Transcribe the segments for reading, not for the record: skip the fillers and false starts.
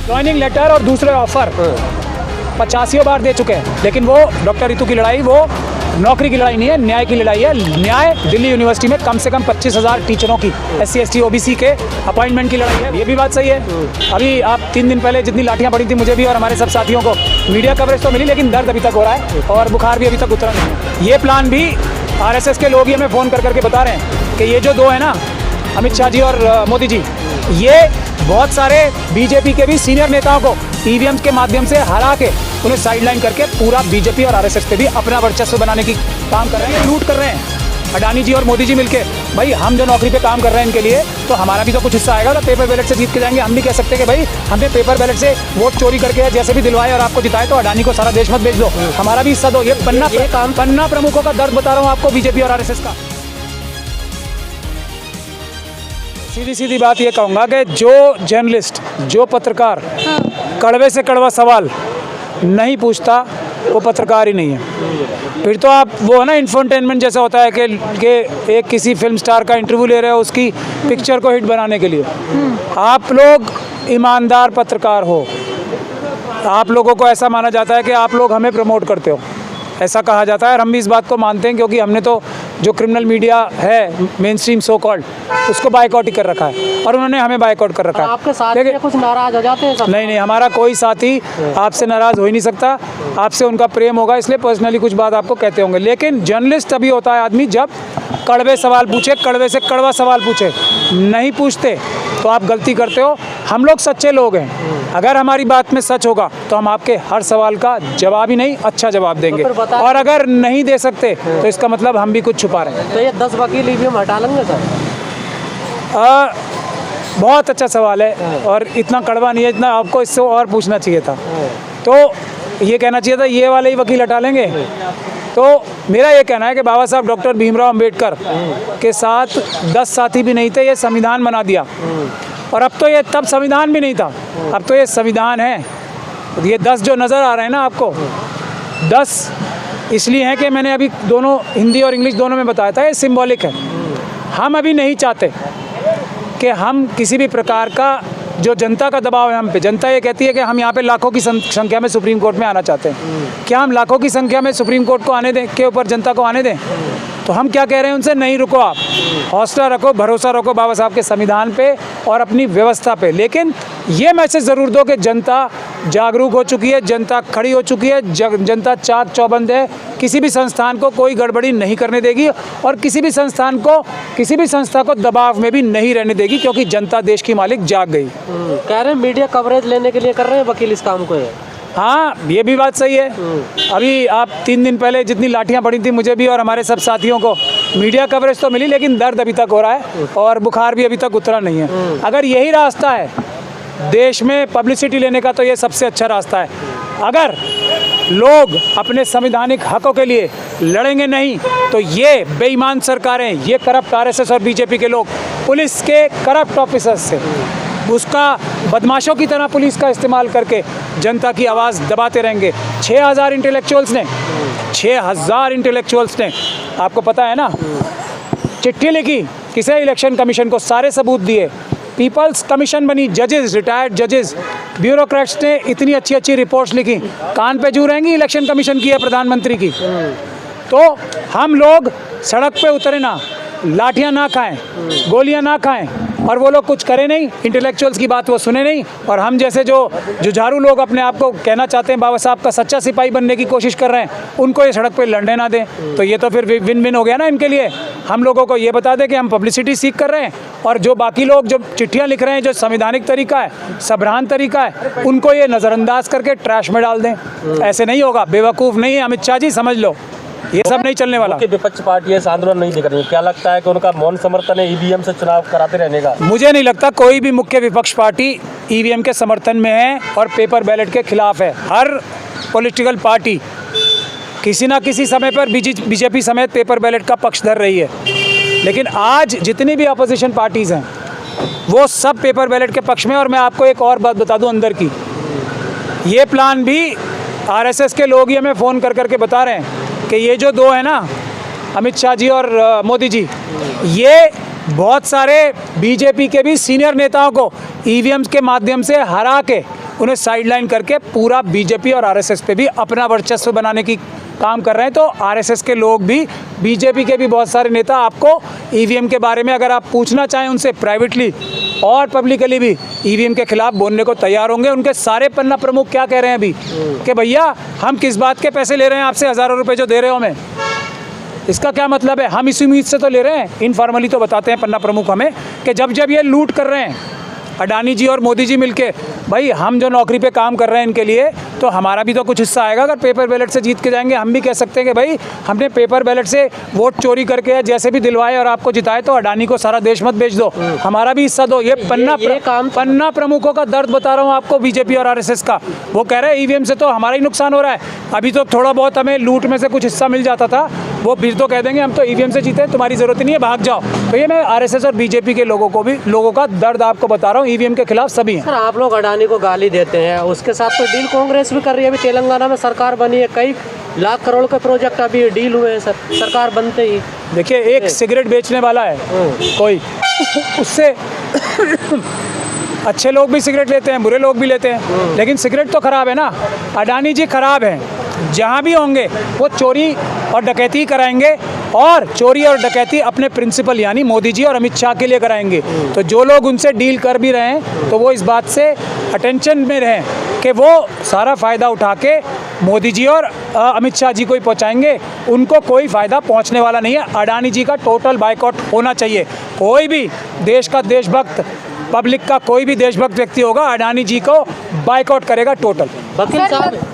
Joining letter और दूसरे offer 85 बार दे चुके हैं, लेकिन वो डॉक्टर रितु की लड़ाई वो नौकरी की लड़ाई नहीं है, न्याय की लड़ाई है। न्याय दिल्ली यूनिवर्सिटी में कम से कम 25,000 टीचरों की SC ST OBC के अपॉइंटमेंट की लड़ाई है। ये भी बात सही है। अभी आप 3 दिन पहले जितनी लाठियाँ पड़ी थी मुझे भी और हमारे सब साथियों को, मीडिया कवरेज तो मिली लेकिन दर्द अभी तक हो रहा है और बुखार भी अभी तक उतरा नहीं है। ये प्लान भी RSS के लोग ही हमें फ़ोन कर करके बता रहे हैं कि ये जो दो है ना, अमित शाह जी और मोदी जी, ये बहुत सारे बीजेपी के भी सीनियर नेताओं को EVM के माध्यम से हरा के उन्हें साइडलाइन करके पूरा बीजेपी और RSS पे भी अपना वर्चस्व बनाने की काम कर रहे हैं, लूट कर रहे हैं। अडानी जी और मोदी जी मिलके, भाई हम जो नौकरी पे काम कर रहे हैं इनके लिए, तो हमारा भी तो कुछ हिस्सा आएगा। तो पेपर बैलेट से जीत के जाएंगे, हम भी कह सकते हैं कि भाई हमने पेपर बैलेट से वोट चोरी करके जैसे भी दिलवाए और आपको जिताए, तो अडानी को सारा देश मत बेच दो, हमारा भी हिस्सा दो। ये पन्ना प्रमुखों का दर्द बता रहा हूँ आपको, बीजेपी और RSS का। सीधी सीधी बात ये कहूँगा कि जो जर्नलिस्ट, जो पत्रकार कड़वे से कड़वा सवाल नहीं पूछता वो पत्रकार ही नहीं है। फिर तो आप वो है ना, इंफोटेनमेंट जैसा होता है कि एक किसी फिल्म स्टार का इंटरव्यू ले रहे हो उसकी पिक्चर को हिट बनाने के लिए। आप लोग ईमानदार पत्रकार हो, आप लोगों को ऐसा माना जाता है कि आप लोग हमें प्रमोट करते हो, ऐसा कहा जाता है और हम भी इस बात को मानते हैं, क्योंकि हमने तो जो क्रिमिनल मीडिया है मेन स्ट्रीम सो कॉल्ड उसको बायकॉट ही कर रखा है और उन्होंने हमें बायकॉट कर रखा है। आपके साथ कुछ नाराज हो जाते हैं? नहीं, हमारा कोई साथी आपसे नाराज हो ही नहीं सकता, आपसे उनका प्रेम होगा इसलिए पर्सनली कुछ बात आपको कहते होंगे। लेकिन जर्नलिस्ट तभी होता है आदमी जब कड़वे सवाल पूछे, कड़वे से कड़वा सवाल पूछे। नहीं पूछते तो आप गलती करते हो। हम लोग सच्चे लोग हैं, अगर हमारी बात में सच होगा तो हम आपके हर सवाल का जवाब ही नहीं अच्छा जवाब देंगे, और अगर नहीं दे सकते तो इसका मतलब हम भी कुछ छुपा रहे हैं। तो ये 10 वकील EVM हटा लेंगे सर? बहुत अच्छा सवाल है और इतना कड़वा नहीं है जितना आपको इससे और पूछना चाहिए था। तो ये कहना चाहिए था ये वाले ही वकील हटा लेंगे। तो मेरा ये कहना है कि बाबा साहब डॉक्टर भीमराव अंबेडकर के साथ 10 साथी भी नहीं थे, ये संविधान बना दिया। और अब तो ये तब संविधान भी नहीं था, अब तो ये संविधान है। ये 10 जो नज़र आ रहे हैं ना आपको, 10 इसलिए हैं कि मैंने अभी दोनों हिंदी और इंग्लिश दोनों में बताया था, ये सिंबॉलिक है। हम अभी नहीं चाहते कि हम किसी भी प्रकार का जो जनता का दबाव है हम पे, जनता ये कहती है कि हम यहाँ पे लाखों की संख्या में सुप्रीम कोर्ट में आना चाहते हैं, क्या हम लाखों की संख्या में सुप्रीम कोर्ट को आने दें, के ऊपर जनता को आने दें? तो हम क्या कह रहे हैं उनसे, नहीं रुको, आप हौसला रखो, भरोसा रखो बाबा साहब के संविधान पे और अपनी व्यवस्था पे। लेकिन ये मैसेज ज़रूर दो कि जनता जागरूक हो चुकी है, जनता खड़ी हो चुकी है, जनता चाक चौबंद है, किसी भी संस्थान को कोई गड़बड़ी नहीं करने देगी और किसी भी संस्था को दबाव में भी नहीं रहने देगी, क्योंकि जनता देश की मालिक जाग गई। कह रहे हैं मीडिया कवरेज लेने के लिए कर रहे हैं वकील इस काम को। हाँ, ये भी बात सही है। अभी आप 3 दिन पहले जितनी लाठियाँ पड़ी थी मुझे भी और हमारे सब साथियों को, मीडिया कवरेज तो मिली लेकिन दर्द अभी तक हो रहा है और बुखार भी अभी तक उतरा नहीं है। अगर यही रास्ता है देश में पब्लिसिटी लेने का तो ये सबसे अच्छा रास्ता है। अगर लोग अपने संवैधानिक हकों के लिए लड़ेंगे नहीं तो ये बेईमान सरकारें, ये करप्ट RSS और बीजेपी के लोग पुलिस के करप्ट ऑफिसर्स से उसका बदमाशों की तरह पुलिस का इस्तेमाल करके जनता की आवाज़ दबाते रहेंगे। 6,000 इंटेलेक्चुअल्स ने आपको पता है ना, चिट्ठी लिखी किसे, इलेक्शन कमीशन को, सारे सबूत दिए, पीपल्स कमीशन बनी, जजेस, रिटायर्ड जजेस, ब्यूरोक्रेट्स ने इतनी अच्छी अच्छी रिपोर्ट्स लिखी, कान पे जू रहेंगी इलेक्शन कमीशन की है, प्रधानमंत्री की। तो हम लोग सड़क पे उतरे ना, लाठियाँ ना खाएं, गोलियाँ ना खाएं और वो लोग कुछ करें नहीं, इंटेलेक्चुअल्स की बात वो सुने नहीं, और हम जैसे जो जुझारू लोग अपने आप को कहना चाहते हैं बाबा साहब का सच्चा सिपाही बनने की कोशिश कर रहे हैं, उनको ये सड़क पे लड़ने ना दें। तो ये तो फिर विन विन हो गया ना इनके लिए। हम लोगों को ये बता दें कि हम पब्लिसिटी सीख कर रहे हैं और जो बाकी लोग जो चिट्ठियाँ लिख रहे हैं, जो संवैधानिक तरीका है, सभ्रांत तरीका है, उनको ये नज़रअंदाज करके ट्रैश में डाल दें। ऐसे नहीं होगा, बेवकूफ़ नहीं है अमित शाह जी, समझ लो ये सब नहीं चलने वाला। विपक्ष पार्टी ऐसा आंदोलन नहीं दिख रही है, क्या लगता है कि उनका मौन समर्थन है EVM से चुनाव कराते रहने का? मुझे नहीं लगता कोई भी मुख्य विपक्ष पार्टी EVM के समर्थन में है और पेपर बैलेट के खिलाफ है। हर पॉलिटिकल पार्टी किसी ना किसी समय पर बीजेपी समेत पेपर बैलेट का पक्ष धर रही है, लेकिन आज जितनी भी अपोजिशन पार्टीज़ हैं वो सब पेपर बैलेट के पक्ष में। और मैं आपको एक और बात बता दूं अंदर की, ये प्लान भी RSS के लोग ही हमें फ़ोन कर करके बता रहे हैं कि ये जो दो है ना, अमित शाह जी और मोदी जी, ये बहुत सारे बीजेपी के भी सीनियर नेताओं को EVM के माध्यम से हरा के उन्हें साइडलाइन करके पूरा बीजेपी और आरएसएस पे भी अपना वर्चस्व बनाने की काम कर रहे हैं। तो आरएसएस के लोग भी, बीजेपी के भी बहुत सारे नेता आपको ईवीएम के बारे में अगर आप पूछना चाहें उनसे प्राइवेटली और पब्लिकली भी ईवीएम के खिलाफ बोलने को तैयार होंगे। उनके सारे पन्ना प्रमुख क्या कह रहे हैं अभी कि भैया हम किस बात के पैसे ले रहे हैं आपसे, हज़ारों रुपए जो दे रहे हो हमें, इसका क्या मतलब है? हम इसी उम्मीद से तो ले रहे हैं। इनफॉर्मली तो बताते हैं पन्ना प्रमुख हमें कि जब जब ये लूट कर रहे हैं अडानी जी और मोदी जी मिलके, भाई हम जो नौकरी पे काम कर रहे हैं इनके लिए, तो हमारा भी तो कुछ हिस्सा आएगा। अगर पेपर बैलेट से जीत के जाएंगे हम भी कह सकते हैं कि भाई हमने पेपर बैलेट से वोट चोरी करके या जैसे भी दिलवाए और आपको जिताए, तो अडानी को सारा देश मत बेच दो, हमारा भी हिस्सा दो। ये पन्ना प्रमुखों का दर्द बता रहा हूँ आपको, बीजेपी और आरएसएस का। वो कह रहे हैं ईवीएम से तो हमारा ही नुकसान हो रहा है, अभी तो थोड़ा बहुत हमें लूट में से कुछ हिस्सा मिल जाता था, वो फिर तो कह देंगे हम तो ईवीएम से जीते, तुम्हारी ज़रूरत नहीं है, भाग जाओ। तो ये मैं आरएसएस और बीजेपी के लोगों का दर्द आपको बता रहा हूँ। ईवीएम के खिलाफ सभी हैं। सर आप लोग अडानी को गाली देते हैं, उसके साथ तो डील कांग्रेस भी कर रही है। अभी तेलंगाना में सरकार बनी है, कई लाख करोड़ के प्रोजेक्ट अभी डील हुए हैं सर सरकार बनते ही। देखिए एक सिगरेट बेचने वाला है कोई, उससे अच्छे लोग भी सिगरेट लेते हैं, बुरे लोग भी लेते हैं, लेकिन सिगरेट तो खराब है ना। अडानी जी खराब हैं, जहाँ भी होंगे वो चोरी और डकैती कराएंगे, और चोरी और डकैती अपने प्रिंसिपल यानी मोदी जी और अमित शाह के लिए कराएंगे। तो जो लोग उनसे डील कर भी रहे हैं तो वो इस बात से अटेंशन में रहें कि वो सारा फ़ायदा उठा के मोदी जी और अमित शाह जी को ही पहुँचाएंगे, उनको कोई फ़ायदा पहुँचने वाला नहीं है। अडानी जी का टोटल बायकॉट होना चाहिए। कोई भी देश का देशभक्त, पब्लिक का कोई भी देशभक्त व्यक्ति होगा, अडानी जी को बायकॉट करेगा टोटल। वकील साहब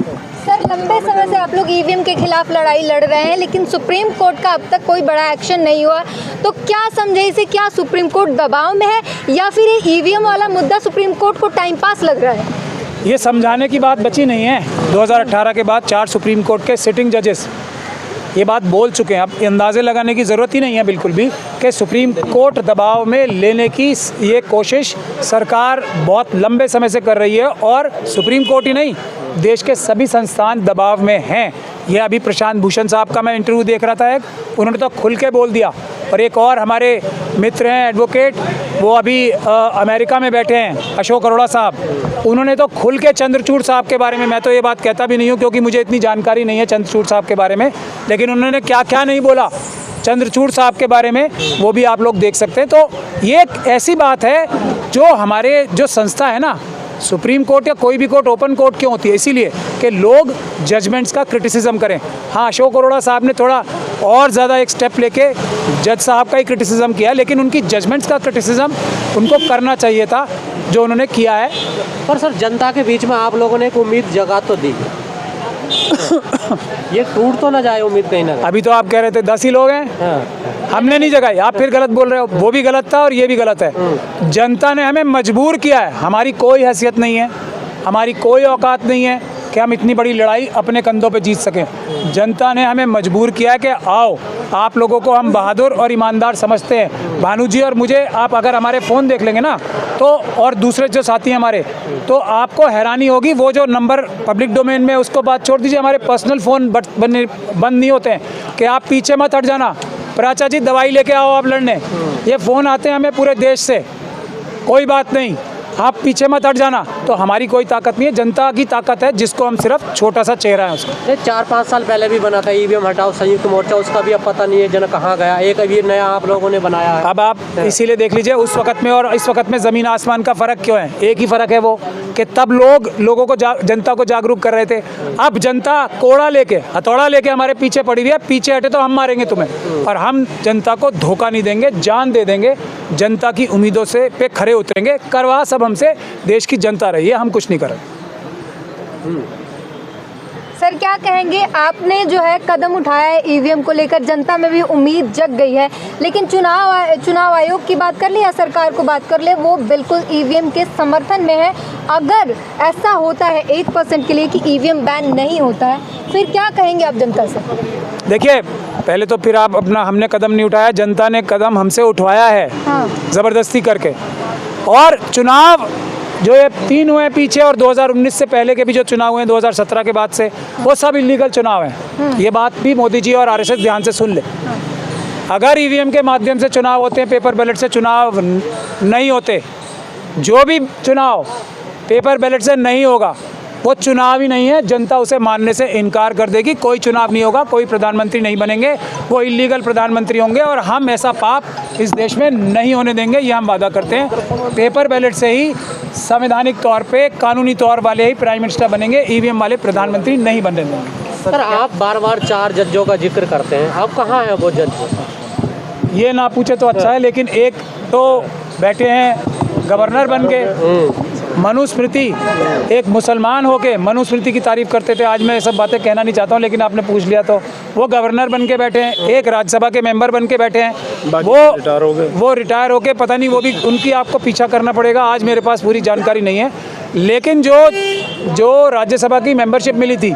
सर लंबे समय से आप लोग ईवीएम के खिलाफ लड़ाई लड़ रहे हैं, लेकिन सुप्रीम कोर्ट का अब तक कोई बड़ा एक्शन नहीं हुआ, तो क्या समझे इसे? क्या सुप्रीम कोर्ट दबाव में है या फिर ये ईवीएम वाला मुद्दा सुप्रीम कोर्ट को टाइम पास लग रहा है? ये समझाने की बात बची नहीं है। 2018 के बाद 4 सुप्रीम कोर्ट के सिटिंग जजेस ये बात बोल चुके हैं। अब अंदाज़े लगाने की ज़रूरत ही नहीं है बिल्कुल भी कि सुप्रीम कोर्ट दबाव में लेने की ये कोशिश सरकार बहुत लंबे समय से कर रही है, और सुप्रीम कोर्ट ही नहीं, देश के सभी संस्थान दबाव में हैं। ये अभी प्रशांत भूषण साहब का मैं इंटरव्यू देख रहा था, एक उन्होंने तो खुल के बोल दिया। और एक और हमारे मित्र हैं एडवोकेट, वो अभी अमेरिका में बैठे हैं, अशोक अरोड़ा साहब, उन्होंने तो खुल के चंद्रचूड़ साहब के बारे में, मैं तो ये बात कहता भी नहीं हूँ क्योंकि मुझे इतनी जानकारी नहीं है चंद्रचूड़ साहब के बारे में, लेकिन उन्होंने क्या क्या नहीं बोला चंद्रचूड़ साहब के बारे में, वो भी आप लोग देख सकते हैं। तो ये एक ऐसी बात है जो हमारे जो संस्था है ना, सुप्रीम कोर्ट या कोई भी कोर्ट ओपन कोर्ट क्यों होती है? इसीलिए कि लोग जजमेंट्स का क्रिटिसिज्म करें। हाँ, अशोक अरोड़ा साहब ने थोड़ा और ज़्यादा एक स्टेप लेके जज साहब का ही क्रिटिसिज्म किया, लेकिन उनकी जजमेंट्स का क्रिटिसिज्म उनको करना चाहिए था जो उन्होंने किया है। पर सर जनता के बीच में आप लोगों ने एक उम्मीद जगा तो दी, ये टूट तो ना जाए उम्मीद कहीं ना कहीं। अभी तो आप कह रहे थे 10 ही लोग हैं, हाँ। हमने नहीं जगाई, आप फिर गलत बोल रहे हो। वो भी गलत था और ये भी गलत है। जनता ने हमें मजबूर किया है, हमारी कोई हैसियत नहीं है, हमारी कोई औकात नहीं है कि हम इतनी बड़ी लड़ाई अपने कंधों पे जीत सकें। जनता ने हमें मजबूर किया है कि आओ, आप लोगों को हम बहादुर और ईमानदार समझते हैं। भानु जी और मुझे आप अगर हमारे फ़ोन देख लेंगे ना तो, और दूसरे जो साथी हैं हमारे, तो आपको हैरानी होगी। वो जो नंबर पब्लिक डोमेन में, उसको बात छोड़ दीजिए, हमारे पर्सनल फ़ोन बंद नहीं होते हैं कि आप पीछे मत हट जाना, प्राचा जी दवाई लेके आओ आप लड़ने। ये फ़ोन आते हैं हमें पूरे देश से, कोई बात नहीं, आप पीछे मत हट जाना। तो हमारी कोई ताकत नहीं है, जनता की ताकत है, जिसको हम सिर्फ छोटा सा चेहरा है उसका। ये 4-5 साल पहले भी बना था ईवीएम हटाओ संयुक्त मोर्चा, उसका भी अब पता नहीं है जन कहाँ गया। एक अभी नया आप लोगों ने बनाया है। अब आप इसीलिए देख लीजिए उस वक्त में और इस वक्त में ज़मीन आसमान का फ़र्क क्यों है? एक ही फ़र्क है वो कि तब लोगों को जनता को जागरूक कर रहे थे। अब जनता कोड़ा लेके, हथौड़ा लेके हमारे पीछे पड़ी हुई है, पीछे हटे तो हम मारेंगे तुम्हें। और हम जनता को धोखा नहीं देंगे, जान दे देंगे, जनता की उम्मीदों से पे खरे उतरेंगे। करवा सब हमसे देश की जनता रही है, हम कुछ नहीं कर रहे। सर क्या कहेंगे, आपने जो है कदम उठाया है ईवीएम को लेकर, जनता में भी उम्मीद जग गई है, लेकिन चुनाव आयोग की बात कर ले या सरकार को बात कर ले, वो बिल्कुल ईवीएम के समर्थन में है। अगर ऐसा होता है 1% के लिए कि ईवीएम बैन नहीं होता है, फिर क्या कहेंगे आप जनता से? देखिए, पहले तो फिर आप अपना, हमने कदम नहीं उठाया, जनता ने कदम हमसे उठवाया है। हाँ। ज़बरदस्ती करके। और चुनाव जो ये 3 हुए पीछे, और 2019 से पहले के भी जो चुनाव हुए 2017 के बाद से, वो सब इलीगल चुनाव हैं। ये बात भी मोदी जी और आरएसएस ध्यान से सुन ले। अगर ईवीएम के माध्यम से चुनाव होते हैं, पेपर बैलेट से चुनाव नहीं होते, जो भी चुनाव पेपर बैलेट से नहीं होगा, वो चुनाव ही नहीं है, जनता उसे मानने से इनकार कर देगी। कोई चुनाव नहीं होगा, कोई प्रधानमंत्री नहीं बनेंगे, वो इलीगल प्रधानमंत्री होंगे और हम ऐसा पाप इस देश में नहीं होने देंगे, ये हम वादा करते हैं। पेपर बैलेट से ही संवैधानिक तौर पे, कानूनी तौर वाले ही प्राइम मिनिस्टर बनेंगे, ईवीएम वाले प्रधानमंत्री नहीं बनने देंगे। सर आप बार बार 4 जजों का जिक्र करते हैं, अब कहाँ है वो जज? ये ना पूछे तो अच्छा है, लेकिन एक तो बैठे हैं गवर्नर बन के, मनुस्मृति, एक मुसलमान होके मनुस्मृति की तारीफ करते थे। आज मैं ये सब बातें कहना नहीं चाहता हूँ, लेकिन आपने पूछ लिया तो वो गवर्नर बन के बैठे हैं, एक राज्यसभा के मेंबर बन के बैठे हैं, वो रिटायर हो गए, पता नहीं वो भी उनकी आपको पीछा करना पड़ेगा। आज मेरे पास पूरी जानकारी नहीं है, लेकिन जो राज्यसभा की मेंबरशिप मिली थी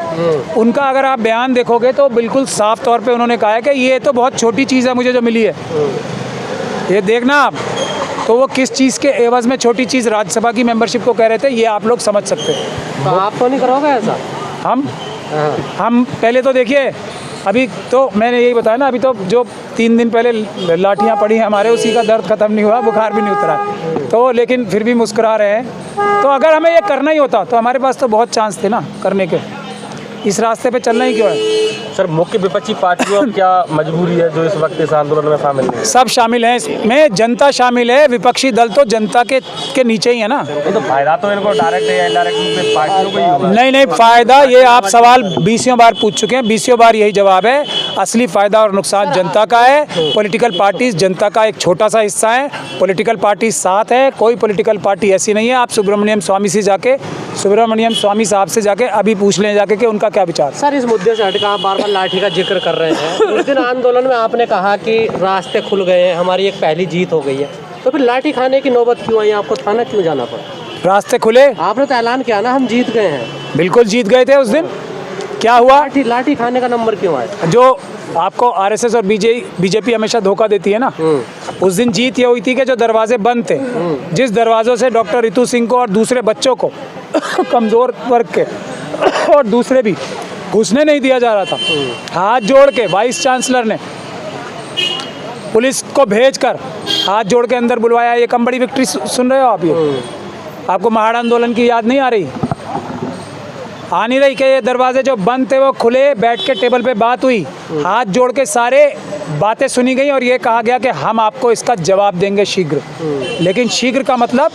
उनका अगर आप बयान देखोगे तो बिल्कुल साफ तौर पे उन्होंने कहा है कि ये तो बहुत छोटी चीज़ है मुझे जो मिली है, ये देखना आप। तो वो किस चीज़ के एवज़ में छोटी चीज़ राज्यसभा की मेंबरशिप को कह रहे थे, ये आप लोग समझ सकते हैं। तो आप तो नहीं करोगे ऐसा? हम पहले तो देखिए, अभी तो मैंने यही बताया ना, अभी तो जो 3 दिन पहले लाठियाँ पड़ी हैं हमारे, उसी का दर्द ख़त्म नहीं हुआ, बुखार भी नहीं उतरा, तो लेकिन फिर भी मुस्कुरा रहे हैं। तो अगर हमें ये करना ही होता तो हमारे पास तो बहुत चांस थे ना करने के, इस रास्ते पे चलना ही क्यों है? सर मुख्य विपक्षी पार्टियों की क्या मजबूरी है जो इस वक्त इस आंदोलन में शामिल है? सब शामिल हैं इसमें, जनता शामिल है, विपक्षी दल तो जनता के नीचे ही है ना। तो फायदा तो इनको डायरेक्ट या इनडायरेक्ट रूप में पार्टियों को ही होगा। नहीं फायदा, ये आप सवाल 20 बार पूछ चुके हैं, 20 बार यही जवाब है। असली फायदा और नुकसान जनता का है। पॉलिटिकल पार्टीज जनता का एक छोटा सा हिस्सा है, पॉलिटिकल पार्टी साथ है, कोई पॉलिटिकल पार्टी ऐसी नहीं है। आप सुब्रमण्यम स्वामी साहब से जाके अभी पूछ लें जाके कि उनका क्या विचार। सर इस मुद्दे से हटकर आप बार बार लाठी का जिक्र कर रहे हैं। उस दिन आंदोलन में आपने कहा कि रास्ते खुल गए हैं, हमारी एक पहली जीत हो गई है, तो फिर लाठी खाने की नौबत क्यों आई? आपको थाना क्यों जाना पड़ा? रास्ते खुले, आपने तो ऐलान किया ना हम जीत गए हैं। बिल्कुल जीत गए थे उस दिन। क्या हुआ? लाठी खाने का नंबर क्यों आया? जो आपको आरएसएस और बीजेपी हमेशा धोखा देती है ना, उस दिन जीत ये हुई थी कि जो दरवाजे बंद थे, जिस दरवाजों से डॉक्टर रितु सिंह को और दूसरे बच्चों को कमज़ोर वर्ग के और दूसरे भी घुसने नहीं दिया जा रहा था, हाथ जोड़ के वाइस चांसलर ने पुलिस को भेजकर हाथ जोड़ के अंदर बुलवाया। ये कम बड़ी विक्ट्री सुन रहे हो आप? ये आपको महाड़ आंदोलन की याद नहीं आ रही? आ नहीं रही कि ये दरवाजे जो बंद थे वो खुले, बैठ के टेबल पे बात हुई, हाथ जोड़ के सारे बातें सुनी गई और ये कहा गया कि हम आपको इसका जवाब देंगे शीघ्र। लेकिन शीघ्र का मतलब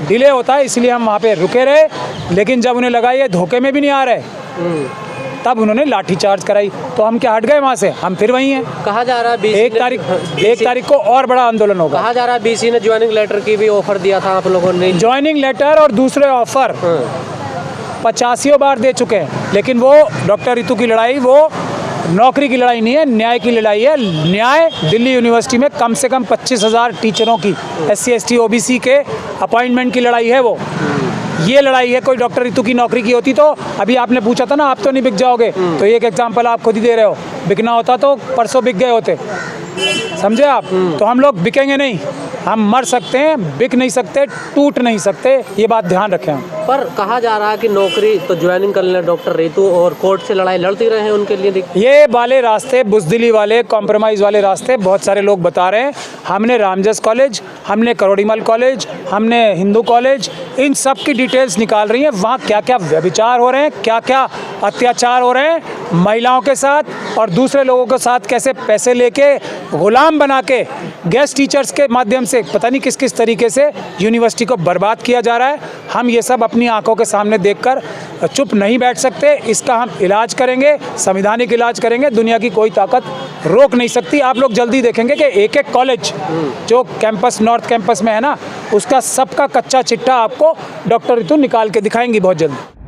डिले होता है, इसलिए हम वहाँ पे रुके रहे। लेकिन जब उन्हें लगा ये धोखे में भी नहीं आ रहे, तब उन्होंने लाठी चार्ज कराई, तो हम क्या हट गए वहाँ से? हम फिर वहीं हैं। कहा जा रहा है 1 तारीख को और बड़ा आंदोलन होगा। कहा जा रहा है बीसी ने ज्वाइनिंग लेटर की भी ऑफर दिया था, आप लोगों ने ज्वाइनिंग लेटर और दूसरे ऑफर 85 बार दे चुके हैं। लेकिन वो डॉक्टर रितु की लड़ाई वो नौकरी की लड़ाई नहीं है, न्याय की लड़ाई है। न्याय दिल्ली यूनिवर्सिटी में कम से कम 25,000 टीचरों की SC ST OBC के अपॉइंटमेंट की लड़ाई है वो। ये लड़ाई है। कोई डॉक्टर रितु की नौकरी की होती तो अभी आपने पूछा था ना आप तो नहीं बिक जाओगे, तो एक एग्जाम्पल आप खुद ही दे रहे हो। बिकना होता तो परसों बिक गए होते, समझे आप? तो हम लोग बिकेंगे नहीं, हम मर सकते हैं, बिक नहीं सकते, टूट नहीं सकते, ये बात ध्यान रखें हम। पर कहा जा रहा है कि नौकरी तो ज्वाइनिंग कर लें डॉक्टर रितु और कोर्ट से लड़ाई लड़ती रहे हैं उनके लिए। ये वाले रास्ते, बुजदिली वाले, कॉम्प्रोमाइज़ वाले रास्ते बहुत सारे लोग बता रहे हैं। हमने रामजस कॉलेज, हमने करोड़ीमल कॉलेज, हमने हिंदू कॉलेज, इन सब की डिटेल्स निकाल रही हैं। वहाँ क्या क्या व्यभिचार हो रहे हैं, क्या क्या अत्याचार हो रहे हैं महिलाओं के साथ और दूसरे लोगों के साथ, कैसे पैसे लेके गुलाम बना के गेस्ट टीचर्स के माध्यम से पता नहीं किस किस तरीके से यूनिवर्सिटी को बर्बाद किया जा रहा है। हम ये सब अपनी आंखों के सामने देखकर चुप नहीं बैठ सकते। इसका हम इलाज करेंगे, संवैधानिक इलाज करेंगे। दुनिया की कोई ताकत रोक नहीं सकती। आप लोग जल्दी देखेंगे कि एक एक कॉलेज जो कैंपस, नॉर्थ कैंपस में है ना, उसका सबका कच्चा चिट्ठा आपको डॉक्टर रितु निकाल के दिखाएंगी बहुत जल्दी।